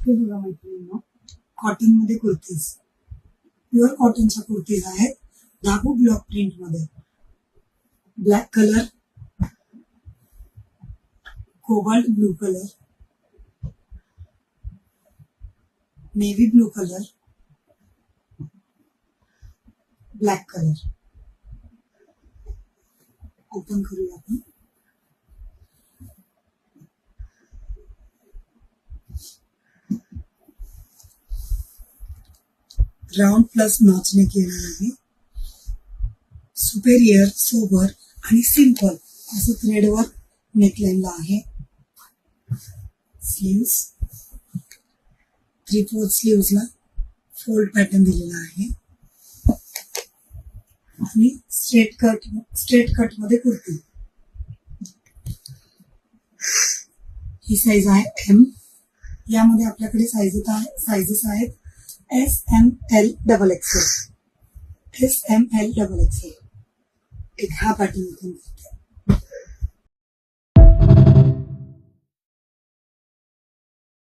हे बघा मैत्रिणींनो, कॉटन मध्ये कुर्तीज, प्युअर कॉटनच्या कुर्तीज आहेत. धागू ब्लॉक प्रिंट मध्ये. Black colour, cobalt blue colour, navy blue colour, black colour. Open करूया आपण. राउंड प्लस नॉचने केलेलं आहे. सुपेरियर, सोबर आणि सिंपल असं थ्रेडवर नेकलाइनला आहे. स्लीव्स 3/4 स्लीव्सला फोल्ड पॅटर्न दिलेला आहे आणि स्ट्रेट कट मध्ये कुर्ती. ही साईज आहे एम. यामध्ये आपल्याकडे साइजेस आहेत SML XXL. SML XXL. एक हा पॅटर्न इथून